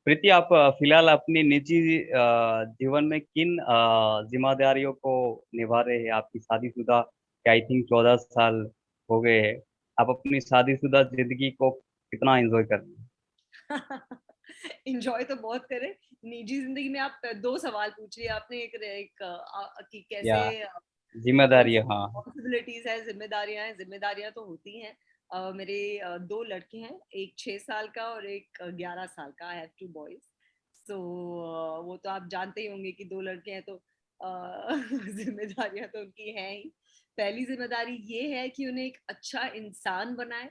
प्रीति, आप फिलहाल अपनी निजी जीवन में किन जिम्मेदारियों को निभा रहे हैं? आपकी शादीशुदा के आई थिंक 14 साल हो गए हैं। आप अपनी शादीशुदा जिंदगी को कितना एंजॉय कर रहे हैं? इंजॉय तो बहुत करे। निजी जिंदगी में आप दो सवाल पूछ लिए आपने, एक कि या कैसे कौन जिम्मेदारी सी है, हाँ। रिस्पॉन्सिबिलिटीज है, जिम्मेदारियां हैं। जिम्मेदारियां तो होती हैं। मेरे दो लड़के हैं, एक 6 साल का और एक 11 साल का। I have two boys. सो वो तो आप जानते ही होंगे कि दो लड़के हैं तो जिम्मेदारियां तो उनकी हैं ही। पहली जिम्मेदारी ये है कि उन्हें एक अच्छा इंसान बनाए।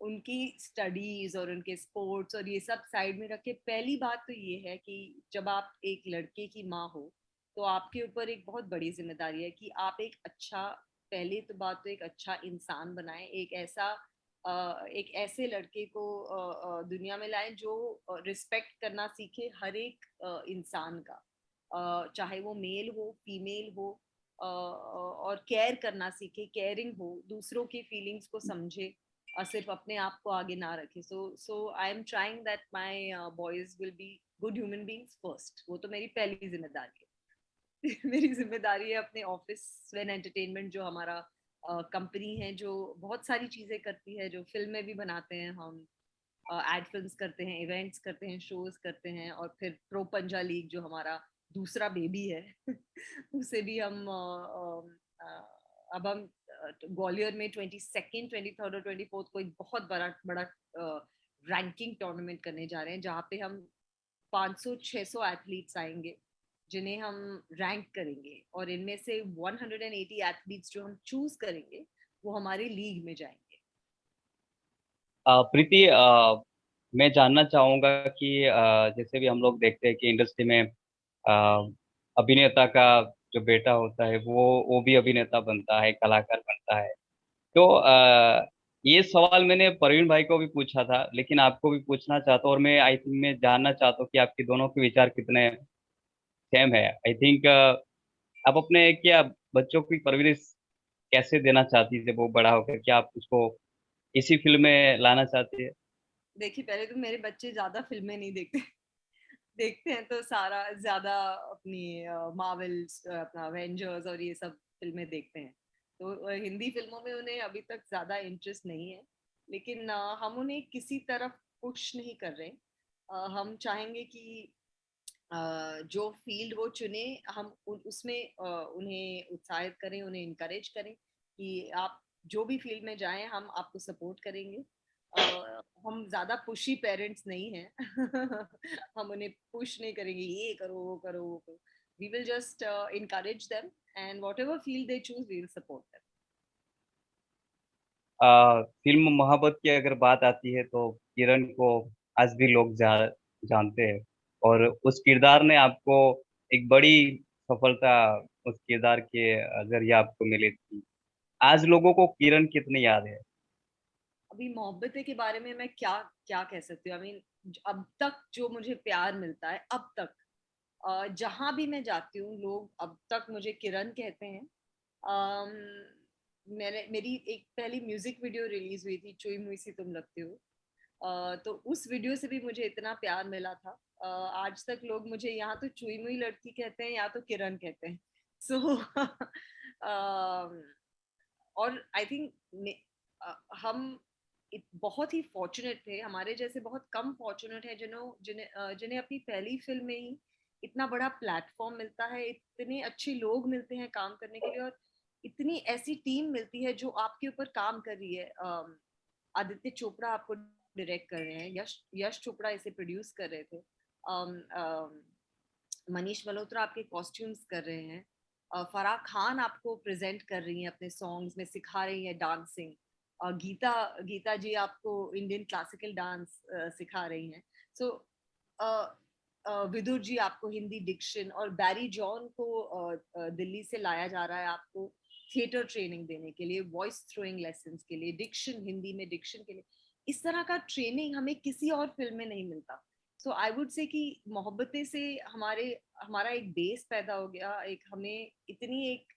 उनकी स्टडीज और उनके स्पोर्ट्स और ये सब साइड में रख के, पहली बात तो ये है कि जब आप एक लड़के की माँ हो तो आपके ऊपर एक बहुत बड़ी जिम्मेदारी है कि आप एक अच्छा, पहले तो बात तो एक अच्छा इंसान बनाएं। एक ऐसे लड़के को दुनिया में लाएं जो रिस्पेक्ट करना सीखे हर एक इंसान का, चाहे वो मेल हो फीमेल हो, और केयर करना सीखे, केयरिंग हो, दूसरों की फीलिंग्स को समझे और सिर्फ अपने आप को आगे ना रखे। So I am trying that my boys will be good human beings first. वो तो मेरी पहली जिम्मेदारी है। मेरी जिम्मेदारी है अपने ऑफिस स्वेन एंटरटेनमेंट, जो हमारा कंपनी है जो बहुत सारी चीजें करती है, जो फिल्में भी बनाते हैं हम, एड फिल्म्स करते हैं, इवेंट्स करते हैं, शोज करते हैं, और फिर प्रो पंजा लीग जो हमारा दूसरा बेबी है उसे भी हम अब हम ग्वालियर में 22nd 23rd और 24th को एक बहुत बड़ा बड़ा रैंकिंग टूर्नामेंट करने जा रहे हैं, जहाँ पे हम 500-600 एथलीट्स आएंगे जिन्हें हम रैंक करेंगे, और इनमें से 180 एथलीट्स जो हम चूज करेंगे वो हमारे लीग में जाएंगे। प्रीति, मैं जानना चाहूंगा कि जैसे भी हम लोग देखते हैं कि इंडस्ट्री में अ, अभिनेता का जो बेटा होता है वो भी अभिनेता बनता है, कलाकार बनता है। तो ये सवाल मैंने परवीन भाई को भी पूछा था, लेकिन आपको भी पूछना चाहता हूँ, और मैं आई थिंक मैं जानना चाहता हूँ कि आपके दोनों के विचार कितने सेम है। आई थिंक आप अपने क्या बच्चों की परवरिश कैसे देना चाहती है जब वो बड़ा होकर? क्या आप उसको इसी फील्ड में लाना चाहती है? देखिए, पहले तो मेरे बच्चे ज्यादा फिल्में नहीं देखते। देखते हैं तो सारा ज्यादा अपनी मार्वल्स, अपना एवेंजर्स और ये सब फिल्में देखते हैं। तो हिंदी फिल्मों में उन्हें अभी तक ज्यादा इंटरेस्ट नहीं है। लेकिन हम उन्हें किसी तरफ पुश नहीं कर रहे। हम चाहेंगे कि जो फील्ड वो चुने, हम उसमें उन्हें उत्साहित करें, उन्हें इनकरेज करें कि आप जो भी फील्ड में जाएं हम आपको सपोर्ट करेंगे। हम ज्यादा पुशी पेरेंट्स नहीं हैं। हम उन्हें पुश नहीं करेंगे ये करो वो करो वो करो। We will just encourage them, and whatever field they choose we will support them. Film मोहब्बत की अगर बात आती है तो किरण को आज भी लोग जानते हैं, और उस किरदार ने आपको एक बड़ी सफलता उस किरदार के जरिए आपको मिली थी। आज लोगों को किरण कितनी याद है? अभी मोहब्बतें के बारे में मैं क्या क्या कह सकती हूँ। आई मीन अब तक जो मुझे प्यार मिलता है अब तक, जहां भी मैं जाती हूँ लोग अब तक मुझे किरण कहते हैं। अम, मेरी एक पहली म्यूजिक वीडियो रिलीज हुई थी, चुई मुई सी तुम लगती हो। तो उस वीडियो से भी मुझे इतना प्यार मिला था। आज तक लोग मुझे यहाँ तो चुई मुई लड़की कहते हैं या तो किरण कहते हैं। सो और आई थिंक हम बहुत ही फॉर्चुनेट थे। हमारे जैसे बहुत कम फॉर्चुनेट है जिन्हें अपनी पहली फिल्म में ही इतना बड़ा प्लेटफॉर्म मिलता है, इतने अच्छे लोग मिलते हैं काम करने के लिए, और इतनी ऐसी टीम मिलती है जो आपके ऊपर काम कर रही है। आदित्य चोपड़ा आपको डायरेक्ट कर रहे हैं, यश यश चोपड़ा इसे प्रोड्यूस कर रहे थे, मनीष मल्होत्रा आपके कॉस्ट्यूम्स कर रहे हैं, फराह खान आपको प्रेजेंट कर रही हैं, अपने सॉन्ग्स में सिखा रही हैं डांसिंग, गीता गीता जी आपको इंडियन क्लासिकल डांस सिखा रही हैं। सो विदुर जी आपको हिंदी डिक्शन, और बैरी जॉन को दिल्ली से लाया जा रहा है आपको थिएटर ट्रेनिंग देने के लिए, वॉइस थ्रोइंग लेसन्स के लिए, डिक्शन, हिंदी में डिक्शन के लिए। इस तरह का ट्रेनिंग हमें किसी और फिल्म में नहीं मिलता। सो आई वुड से कि मोहब्बतें से हमारा एक बेस पैदा हो गया। एक हमें इतनी एक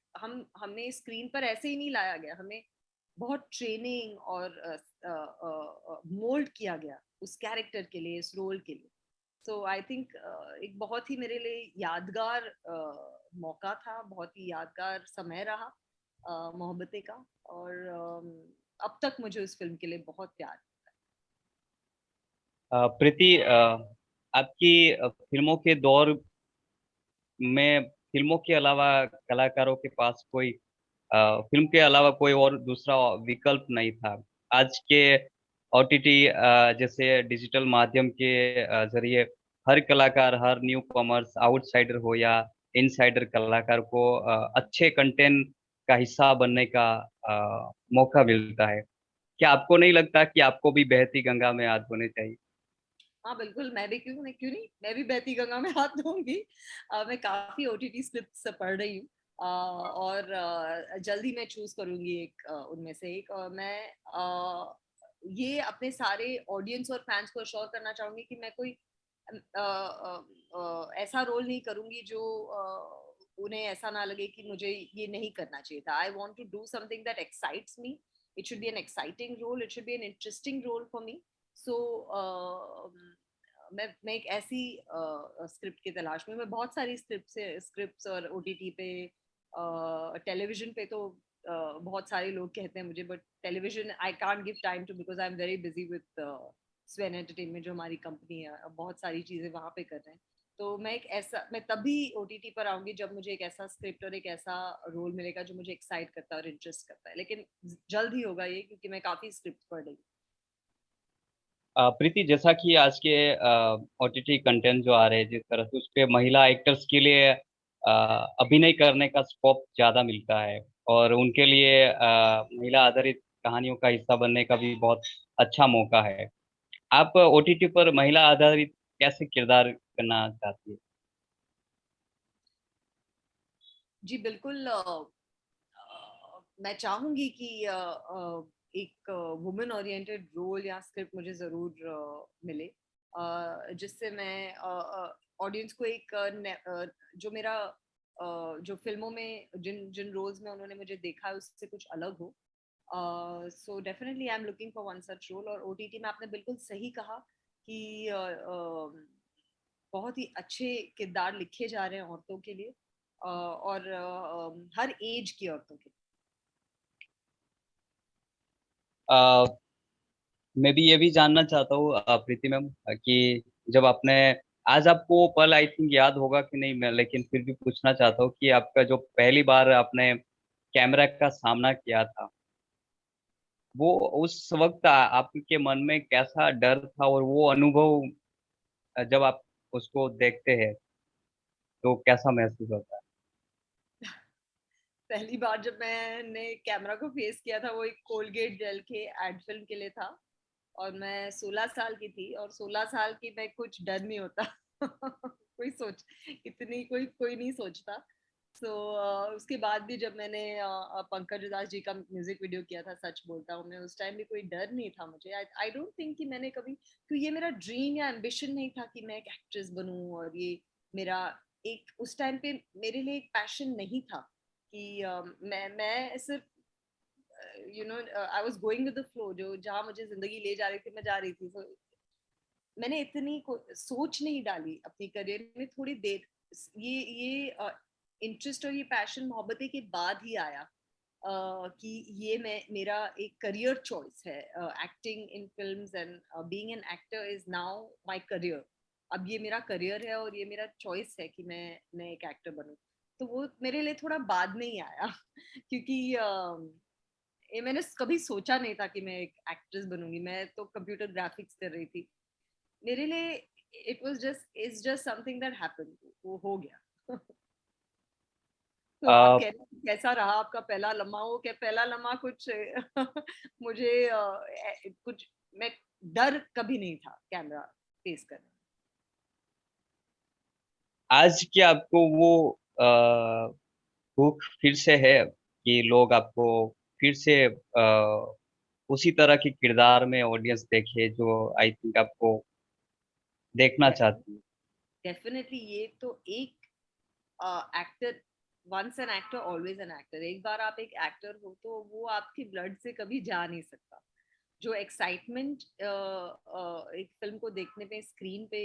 हमें स्क्रीन पर ऐसे ही नहीं लाया गया, हमें बहुत ट्रेनिंग और मोल्ड किया गया उस कैरेक्टर के लिए, इस रोल के लिए। सो आई थिंक एक बहुत ही मेरे लिए यादगार मौका था, बहुत ही यादगार समय रहा मोहब्बतें का। और अब तक मुझे उस फिल्म के लिए बहुत प्यार है। प्रीति, आपकी फिल्मों के दौर में फिल्मों के अलावा कलाकारों के पास कोई फिल्म के अलावा कोई और दूसरा विकल्प नहीं था। आज के ओटीटी जैसे डिजिटल माध्यम के जरिए हर कलाकार, हर न्यू कॉमर्स, आउटसाइडर हो या इनसाइडर कलाकार को अच्छे कंटेंट का हिस्सा बनने का मौका मिलता है। क्या आपको नहीं लगता कि आपको भी बहती गंगा में हाथ धोने चाहिए? हाँ बिल्कुल, मैं क्यों नहीं, मैं भी बहती गंगा में हाथ धोऊंगी। मैं काफी ओटीटी स्क्रिप्ट्स पढ़ रही हूँ, और जल्द ही मैं चूज करूंगी एक, उनमें से एक। और मैं ये अपने सारे ऑडियंस और फैंस को अश्योर करना चाहूंगी कि मैं कोई ऐसा रोल नहीं करूंगी जो उन्हें ऐसा ना लगे कि मुझे ये नहीं करना चाहिए था। I want to do something that excites me. It should be an exciting role, it should be an interesting role for me. So मैं एक ऐसी स्क्रिप्ट की तलाश में, मैं बहुत सारी स्क्रिप्ट्स और ओटीटी पे, टेलीविजन पे तो बहुत सारे लोग कहते हैं मुझे, but television I can't give time to, because I am very busy with Swen entertainment जो हमारी कंपनी है। बहुत सारी चीजें वहां पे कर रहे हैं। तो मैं तभी ओटीटी पर आऊंगी जब मुझे एक ऐसा स्क्रिप्ट और एक ऐसा रोल मिलेगा जो मुझे एक्साइट करता है और इंटरेस्ट करता है। लेकिन जल्द ही होगा ये, क्योंकि मैं काफी स्क्रिप्ट पढ़ रही हूँ। प्रीति, जैसा कि आज के ओटीटी कंटेंट जो आ रहे हैं जिस तरह से, उस पे महिला एक्टर्स के लिए अभिनय करने का स्कोप ज्यादा मिलता है, और उनके लिए महिला आधारित कहानियों का हिस्सा बनने का भी बहुत अच्छा मौका है। आप ओटीटी पर महिला आधारित कैसे किरदार करना चाहती है? जी बिल्कुल, मैं चाहूंगी कि एक वुमेन ओरिएंटेड रोल या स्क्रिप्ट मुझे जरूर मिले, जिससे मैं ऑडियंस को एक जो मेरा जो फिल्मों में जिन जिन रोल्स में उन्होंने मुझे देखा है उससे कुछ अलग हो। So definitely I am looking for one such role. और ओटीटी में आपने बिल्कुल सही कहा कि बहुत ही अच्छे किरदार लिखे जा रहे हैं औरतों के लिए, और हर एज की औरतों के लिए। अ, मैं भी ये भी जानना चाहता हूँ प्रीति मैम, कि जब आपने, आज आपको पल आई थिंक याद होगा कि नहीं, मैं लेकिन फिर भी पूछना चाहता हूँ कि आपका जो पहली बार आपने कैमरा का सामना किया था, वो उस वक्त आपके मन में कैसा डर था, और वो अनुभव जब आप उसको देखते हैं तो कैसा महसूस होता है? पहली बार जब मैंने कैमरा को फेस किया था वो एक कोलगेट जेल के एड फिल्म के लिए था। और मैं 16 साल की थी, और 16 साल की मैं कुछ डर नहीं होता। कोई सोच, इतनी कोई कोई नहीं सोचता। सो उसके बाद भी जब मैंने पंकज उधास जी का म्यूजिक वीडियो किया था सच बोलता हूँ मैं, उस टाइम भी कोई डर नहीं था मुझे। आई डोंट थिंक कि मैंने कभी, क्योंकि ये मेरा ड्रीम या एम्बिशन नहीं था कि मैं एक एक्ट्रेस बनूं। और ये मेरा एक उस टाइम पे मेरे लिए एक पैशन नहीं था कि मैं सिर्फ I was going with the flow, जो जहां मुझे जिंदगी ले जा रही थी मैं जा रही थी। So, मैंने इतनी सोच नहीं डाली अपनी करियर में। थोड़ी देर ये इंटरेस्ट और ये पैशन मोहब्बतें के बाद ही आया, कि ये मैं मेरा एक करियर चॉइस है। Acting in films and being an actor is now my career. अब ये मेरा करियर है और ये मेरा चॉइस है कि मैं एक एक्टर बनूं। तो वो मेरे लिए थोड़ा बाद में ही आया। क्योंकि ये मैंने कभी सोचा नहीं था कि मैं एक एक्ट्रेस बनूंगी। मैं तो कंप्यूटर ग्राफिक्स कर रही थी। मेरे लिए it's just something that happened, वो हो गया। तो आप अ, कह रहे हैं कैसा रहा आपका पहला लम्हा? वो क्या पहला लम्हा कुछ मुझे कुछ, मैं डर कभी नहीं था कैमरा फेस करने आज क्या आपको वो भूख फिर से है कि लोग आपको फिर से उसी तरह की किरदार में ऑडियंस देखे जो आई थिंक आपको देखना में। चाहती है? डेफिनेटली ये तो एक actor, once an actor always an actor. एक बार आप एक एक्टर हो तो वो आपके ब्लड से कभी जा नहीं सकता। जो एक्साइटमेंट एक फिल्म को देखने पे स्क्रीन पे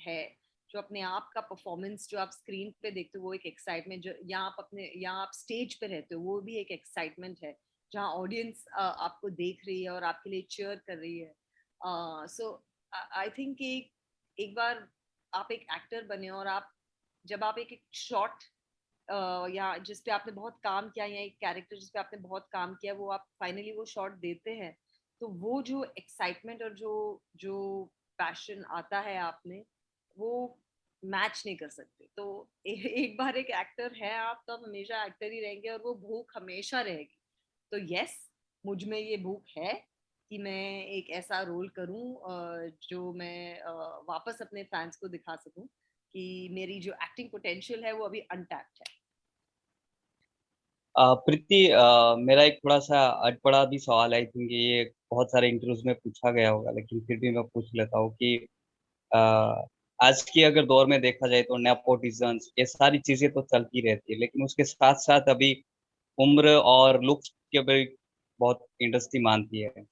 है, जो अपने आप का परफॉर्मेंस जो आप स्क्रीन पे देखते हो वो एक एक्साइटमेंट, जो यहाँ आप स्टेज पे रहते हो वो भी एक एक्साइटमेंट है, जहाँ ऑडियंस आपको देख रही है और आपके लिए चीयर कर रही है। सो आई थिंक एक एक बार आप एक एक्टर बने और आप जब आप एक एक शॉट या जिस पे आपने बहुत काम किया, या एक कैरेक्टर जिस पे आपने बहुत काम किया, वो आप फाइनली वो शॉट देते हैं, तो वो जो एक्साइटमेंट और जो जो पैशन आता है आप में, वो मैच नहीं कर सकते। तो एक बार एक एक्टर है आप, तो आप हमेशा एक्टर ही रहेंगे और वो भूख हमेशा रहेगी। तो यस, मुझ में ये भूख है कि मैं एक ऐसा रोल करूं जो मैं वापस अपने फैंस को दिखा सकूं कि मेरी जो एक्टिंग पोटेंशियल है वो अभी अनटैप्ड है। प्रीति, मेरा एक थोड़ा सा अटपड़ा भी सवाल है। आई थिंक ये बहुत सारे इंटरव्यूज में पूछा गया होगा, लेकिन फिर भी मैं पूछ लेता हूँ कि अ, आज की अगर दौर में देखा जाए तो नेपोटिज्म, ये सारी चीजें तो चलती रहती है, लेकिन उसके साथ साथ अभी उम्र और लुक्स के भी बहुत इंडस्ट्री मानती है।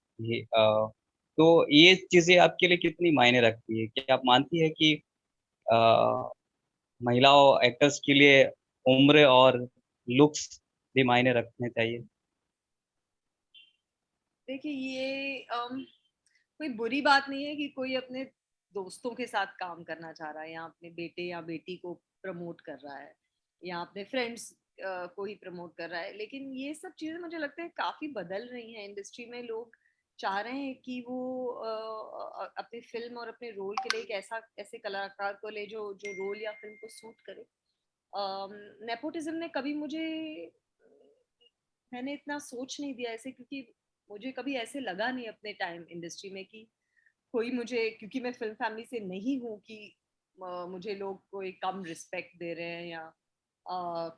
तो ये चीजें आपके लिए कितनी मायने रखती है? क्या आप मानती है कि अ, महिलाओं एक्टर्स के लिए उम्र और लुक्स भी मायने रखने चाहिए? देखिए ये कोई बुरी बात नहीं है कि कोई अपने दोस्तों के साथ काम करना चाह रहा है, या अपने बेटे या बेटी को प्रमोट कर रहा है, या अपने फ्रेंड्स को ही प्रमोट कर रहा है। लेकिन ये सब चीजें मुझे लगता है काफी बदल रही हैं इंडस्ट्री में। लोग चाह रहे हैं कि वो अपनी फिल्म और अपने रोल के लिए एक ऐसे कलाकार को ले जो जो रोल या फिल्म को सूट करे। नेपोटिज्म ने कभी मुझे, मैंने इतना सोच नहीं दिया ऐसे, क्योंकि मुझे कभी ऐसे लगा नहीं अपने टाइम इंडस्ट्री में कि कोई मुझे, क्योंकि मैं फिल्म फैमिली से नहीं हूँ, कि मुझे लोग कोई कम रिस्पेक्ट दे रहे हैं या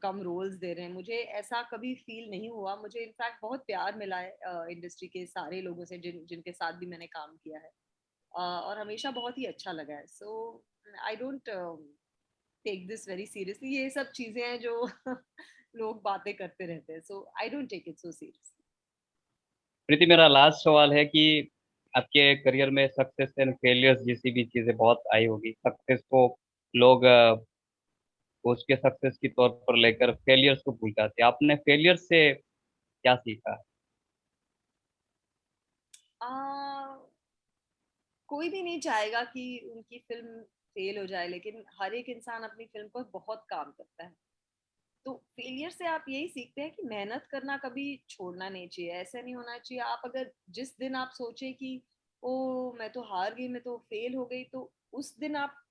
कम रोल्स दे रहे हैं। मुझे ऐसा कभी फील नहीं हुआ। मुझे इनफैक्ट बहुत प्यार मिला है इंडस्ट्री के सारे लोगों से जिनके साथ भी मैंने काम किया है, और हमेशा बहुत ही अच्छा लगा है। So I don't take this very seriously. ये सब चीजें हैं जो लोग बातें करते रहते हैं, so I don't take it so seriously. Preeti, मेरा लास्ट सवाल है कि आपके करियर में सक्सेस एंड फेलियर्स जैसी भी चीजें बहुत आई होगी। सक्सेस को लोग उसके सक्सेस के तौर पर लेकर फेलियर्स को भूल जाते हैं। आपने फेलियर से क्या सीखा? कोई भी नहीं चाहेगा कि उनकी फिल्म फेल हो जाए, लेकिन हर एक इंसान अपनी फिल्म पर बहुत काम करता है। तो फेलियर से आप यही सीखते हैं कि मेहनत करना कभी छोड़ना नहीं चाहिए। ऐसा नहीं होना चाहिए, आप अगर जिस दिन आप सोचे कि ओ मैं तो हार गई, मैं तो फेल हो गई, तो उस दिन आप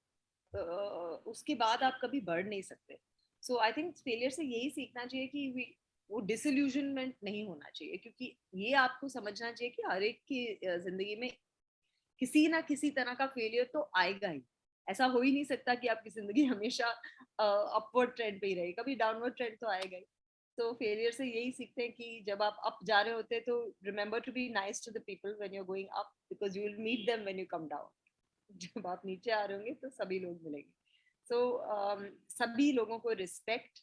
उसके बाद आप कभी बढ़ नहीं सकते। सो आई थिंक फेलियर से यही सीखना चाहिए कि वो डिसल्यूजनमेंट नहीं होना चाहिए, क्योंकि ये आपको समझना चाहिए कि हर एक की जिंदगी में किसी ना किसी तरह का फेलियर तो आएगा ही। ऐसा हो ही नहीं सकता कि आपकी जिंदगी हमेशा अपवर्ड ट्रेंड पे ही रहे, कभी डाउनवर्ड ट्रेंड तो आएगा ही। तो फेलियर से यही सीखते हैं कि जब आप अप जा रहे होते हैं तो remember to be nice to the people when you are going up, because you will meet them when you come down. जब आप नीचे आ रहे होंगे तो सभी लोग मिलेंगे। सो सभी लोगों को रिस्पेक्ट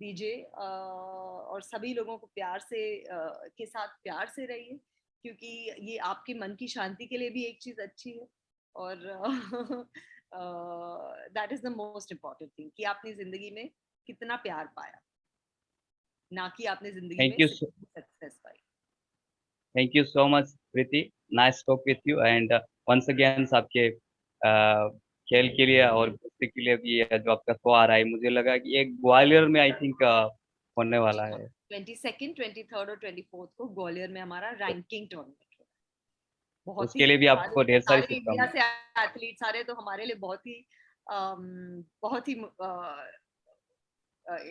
दीजिए, और सभी लोगों को प्यार से के साथ प्यार से रहिए, क्योंकि ये आपके मन की शांति के लिए भी एक चीज अच्छी है। और that is the most important thing कि आपने जिंदगी में कितना प्यार पाया, ना कि आपने जिंदगी थैंक में यू सक्सेस पाई। Thank you so much Preeti. Nice talk with you and once again आपके खेल के लिए और कुश्ती के लिए भी जो आपका शो आ रहा है, मुझे लगा कि एक ग्वालियर में आई थिंक होने वाला है। 22nd, 23rd और 24th को ग्वालियर में हमारा रैंकिंग टूर्नामेंट, बहुत ही उसके लिए भी सारे आपको ढेर सारी सारे इंडिया शुभकामनाएं। से एथलीट्स आ रहे हैं, तो हमारे लिए बहुत ही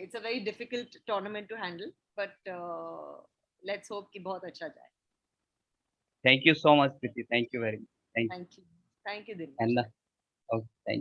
it's a very difficult tournament to handle, but let's hope कि बहुत अच्छा जाए। Thank you so much Preeti, thank you very much, thank thank you, thank you you Dinesh. And